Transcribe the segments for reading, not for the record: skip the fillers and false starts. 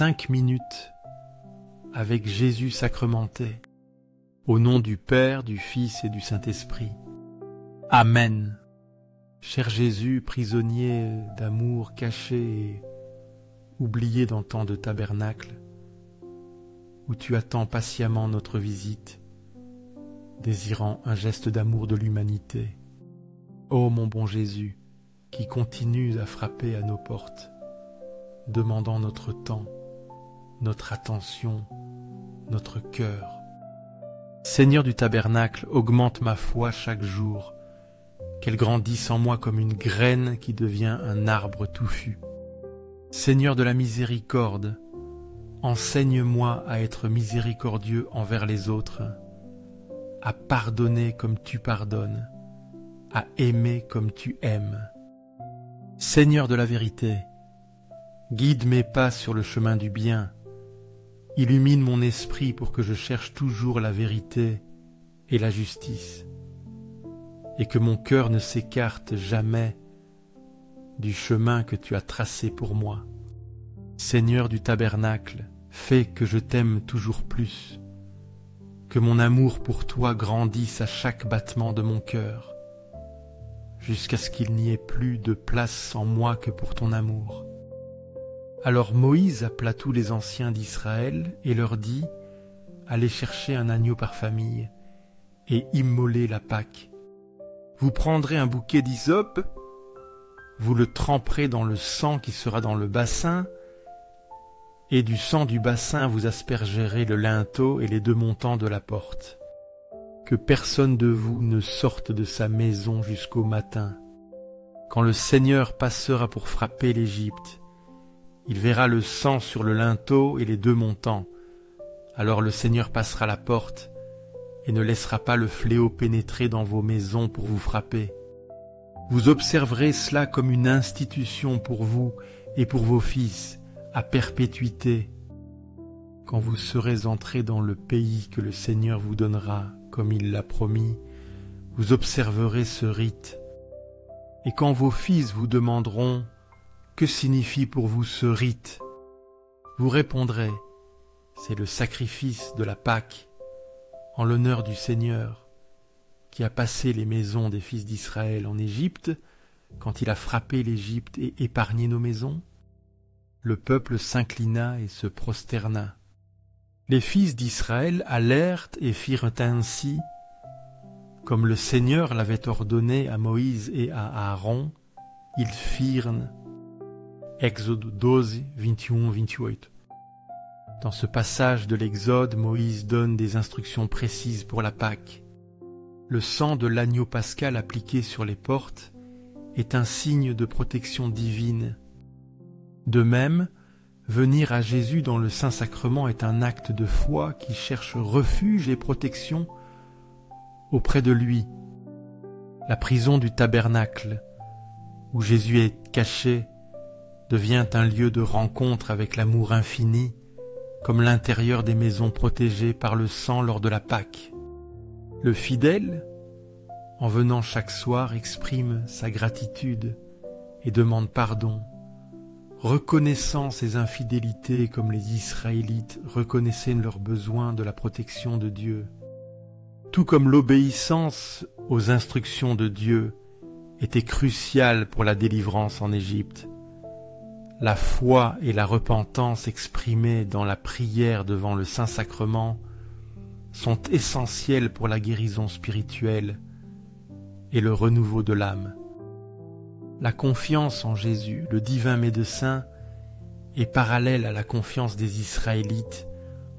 5 minutes avec Jésus sacramenté, au nom du Père, du Fils et du Saint-Esprit. Amen. Cher Jésus, prisonnier d'amour caché et oublié dans tant de tabernacles, où tu attends patiemment notre visite, désirant un geste d'amour de l'humanité. Ô mon bon Jésus, qui continues à frapper à nos portes, demandant notre temps, notre attention, notre cœur. Seigneur du tabernacle, augmente ma foi chaque jour, qu'elle grandisse en moi comme une graine qui devient un arbre touffu. Seigneur de la miséricorde, enseigne-moi à être miséricordieux envers les autres, à pardonner comme tu pardonnes, à aimer comme tu aimes. Seigneur de la vérité, guide mes pas sur le chemin du bien, illumine mon esprit pour que je cherche toujours la vérité et la justice, et que mon cœur ne s'écarte jamais du chemin que tu as tracé pour moi. Seigneur du tabernacle, fais que je t'aime toujours plus, que mon amour pour toi grandisse à chaque battement de mon cœur, jusqu'à ce qu'il n'y ait plus de place en moi que pour ton amour. Alors Moïse appela tous les anciens d'Israël et leur dit : allez chercher un agneau par famille et immolez la Pâque. Vous prendrez un bouquet d'hysope, vous le tremperez dans le sang qui sera dans le bassin, et du sang du bassin vous aspergerez le linteau et les 2 montants de la porte. Que personne de vous ne sorte de sa maison jusqu'au matin. Quand le Seigneur passera pour frapper l'Égypte, il verra le sang sur le linteau et les 2 montants. Alors le Seigneur passera la porte et ne laissera pas le fléau pénétrer dans vos maisons pour vous frapper. Vous observerez cela comme une institution pour vous et pour vos fils, à perpétuité. Quand vous serez entrés dans le pays que le Seigneur vous donnera, comme il l'a promis, vous observerez ce rite. Et quand vos fils vous demanderont « Que signifie pour vous ce rite ?» vous répondrez « C'est le sacrifice de la Pâque, en l'honneur du Seigneur, qui a passé les maisons des fils d'Israël en Égypte, quand il a frappé l'Égypte et épargné nos maisons. » Le peuple s'inclina et se prosterna. Les fils d'Israël allèrent et firent ainsi, comme le Seigneur l'avait ordonné à Moïse et à Aaron, ils firent. Exode 12, 21-28. Dans ce passage de l'Exode, Moïse donne des instructions précises pour la Pâque. Le sang de l'agneau pascal appliqué sur les portes est un signe de protection divine. De même, venir à Jésus dans le Saint-Sacrement est un acte de foi qui cherche refuge et protection auprès de lui. La prison du tabernacle, où Jésus est caché, devient un lieu de rencontre avec l'amour infini, comme l'intérieur des maisons protégées par le sang lors de la Pâque. Le fidèle, en venant chaque soir, exprime sa gratitude et demande pardon, reconnaissant ses infidélités comme les Israélites reconnaissaient leur besoin de la protection de Dieu. Tout comme l'obéissance aux instructions de Dieu était cruciale pour la délivrance en Égypte, la foi et la repentance exprimées dans la prière devant le Saint-Sacrement sont essentielles pour la guérison spirituelle et le renouveau de l'âme. La confiance en Jésus, le divin médecin, est parallèle à la confiance des Israélites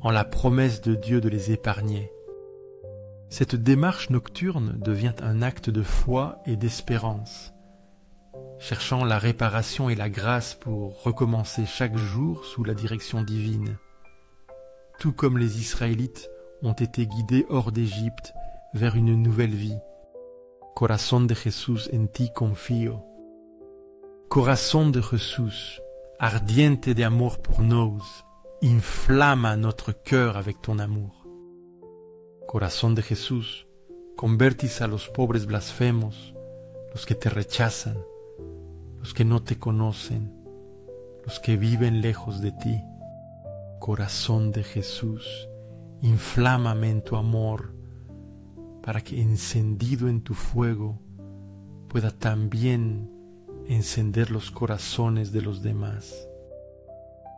en la promesse de Dieu de les épargner. Cette démarche nocturne devient un acte de foi et d'espérance, cherchant la réparation et la grâce pour recommencer chaque jour sous la direction divine, tout comme les Israélites ont été guidés hors d'Égypte vers une nouvelle vie. Corazón de Jesús, en ti confío. Corazón de Jesús, ardiente de amor pour nous, inflama notre cœur avec ton amour. Corazón de Jesús, convertis a los pobres blasfemos, los que te rechazan, los que no te conocen, los que viven lejos de ti. corazón de Jesús, inflámame en tu amor, para que encendido en tu fuego pueda también encender los corazones de los demás.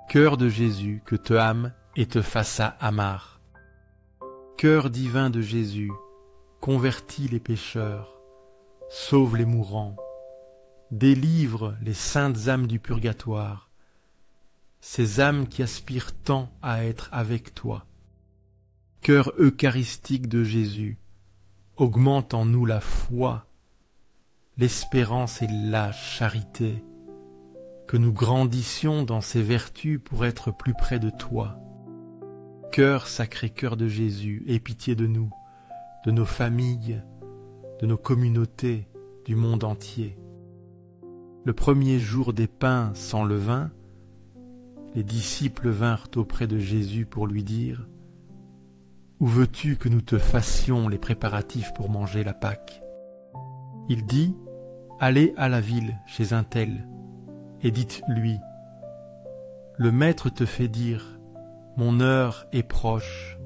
Cœur de Jésus, que te ame et te faça amar. Cœur divin de Jésus, convertis les pécheurs, sauve les mourants, délivre les saintes âmes du purgatoire, ces âmes qui aspirent tant à être avec toi. Cœur eucharistique de Jésus, augmente en nous la foi, l'espérance et la charité, que nous grandissions dans ces vertus pour être plus près de toi. Cœur sacré cœur de Jésus, aie pitié de nous, de nos familles, de nos communautés, du monde entier. Le premier jour des pains sans levain, les disciples vinrent auprès de Jésus pour lui dire « Où veux-tu que nous te fassions les préparatifs pour manger la Pâque ?» Il dit « Allez à la ville chez un tel, et dites-lui, le Maître te fait dire, mon heure est proche.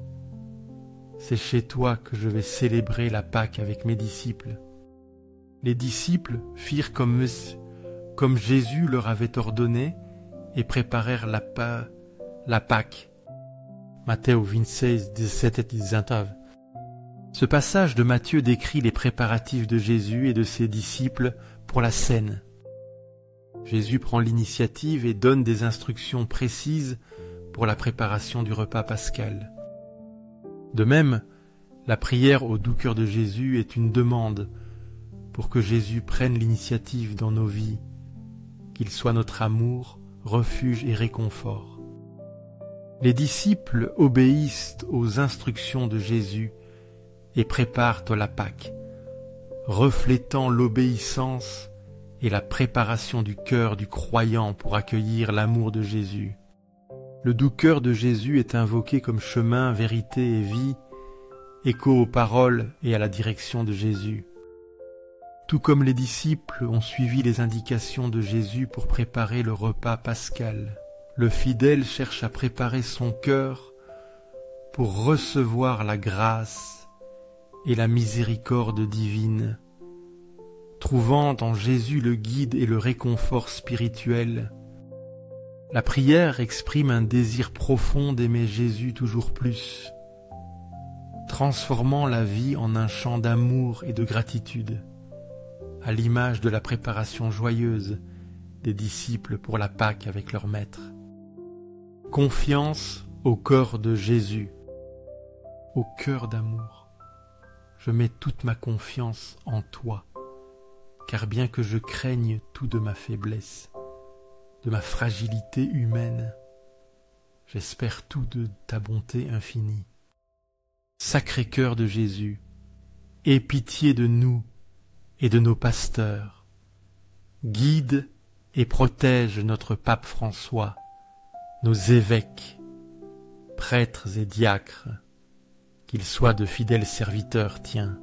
C'est chez toi que je vais célébrer la Pâque avec mes disciples. » Les disciples firent comme Jésus leur avait ordonné et préparèrent la Pâque. Matteo 26, 17 et 19. Ce passage de Matthieu décrit les préparatifs de Jésus et de ses disciples pour la scène. Jésus prend l'initiative et donne des instructions précises pour la préparation du repas pascal. De même, la prière au doux cœur de Jésus est une demande pour que Jésus prenne l'initiative dans nos vies, qu'il soit notre amour, refuge et réconfort. Les disciples obéissent aux instructions de Jésus et préparent la Pâque, reflétant l'obéissance et la préparation du cœur du croyant pour accueillir l'amour de Jésus. Le doux cœur de Jésus est invoqué comme chemin, vérité et vie, écho aux paroles et à la direction de Jésus. Tout comme les disciples ont suivi les indications de Jésus pour préparer le repas pascal, le fidèle cherche à préparer son cœur pour recevoir la grâce et la miséricorde divine, trouvant en Jésus le guide et le réconfort spirituel. La prière exprime un désir profond d'aimer Jésus toujours plus, transformant la vie en un chant d'amour et de gratitude, à l'image de la préparation joyeuse des disciples pour la Pâque avec leur Maître. Confiance au corps de Jésus, au cœur d'amour. Je mets toute ma confiance en toi, car bien que je craigne tout de ma faiblesse, de ma fragilité humaine, j'espère tout de ta bonté infinie. Sacré cœur de Jésus, aie pitié de nous et de nos pasteurs. Guide et protège notre pape François, nos évêques, prêtres et diacres, qu'ils soient de fidèles serviteurs, tiens,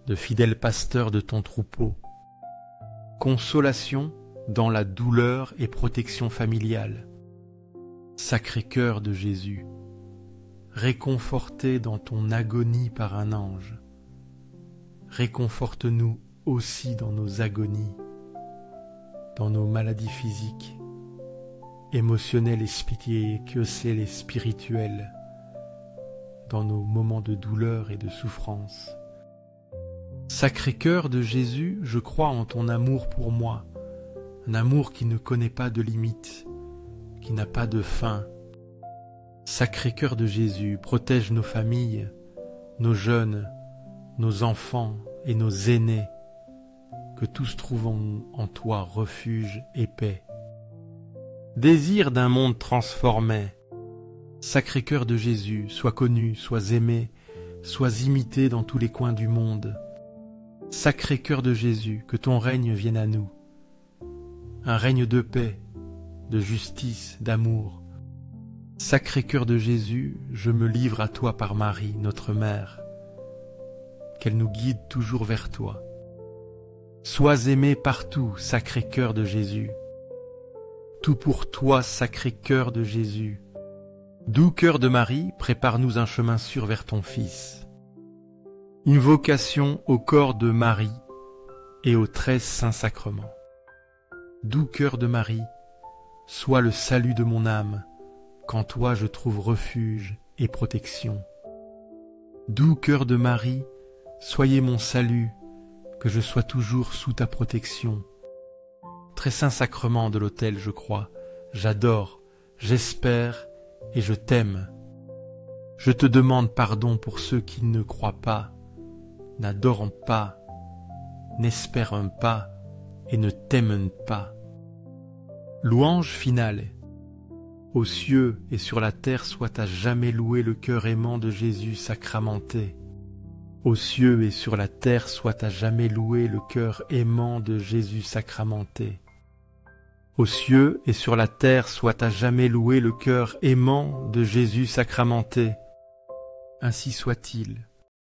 de fidèles pasteurs de ton troupeau. Consolation dans la douleur et protection familiale. Sacré cœur de Jésus, réconforté dans ton agonie par un ange, réconforte-nous aussi dans nos agonies, dans nos maladies physiques, émotionnelles et spirituelles, dans nos moments de douleur et de souffrance. Sacré cœur de Jésus, je crois en ton amour pour moi, un amour qui ne connaît pas de limites, qui n'a pas de fin. Sacré cœur de Jésus, protège nos familles, nos jeunes, nos enfants et nos aînés, que tous trouvent en toi refuge et paix. Désir d'un monde transformé, Sacré cœur de Jésus, sois connu, sois aimé, sois imité dans tous les coins du monde. Sacré cœur de Jésus, que ton règne vienne à nous, un règne de paix, de justice, d'amour. Sacré cœur de Jésus, je me livre à toi par Marie, notre mère, qu'elle nous guide toujours vers toi. Sois aimé partout, sacré cœur de Jésus. Tout pour toi, sacré cœur de Jésus. Doux cœur de Marie, prépare-nous un chemin sûr vers ton Fils. Invocation au corps de Marie et aux 13 saints sacrements. Doux cœur de Marie, sois le salut de mon âme, qu'en toi je trouve refuge et protection. Doux cœur de Marie, soyez mon salut, que je sois toujours sous ta protection. Très saint sacrement de l'autel, je crois, j'adore, j'espère et je t'aime. Je te demande pardon pour ceux qui ne croient pas, n'adorent pas, n'espèrent pas et ne t'aiment pas. Louange finale. Aux cieux et sur la terre soit à jamais loué le cœur aimant de Jésus sacramenté. Aux cieux et sur la terre soit à jamais loué le cœur aimant de Jésus sacramenté. Aux cieux et sur la terre soit à jamais loué le cœur aimant de Jésus sacramenté. Ainsi soit-il.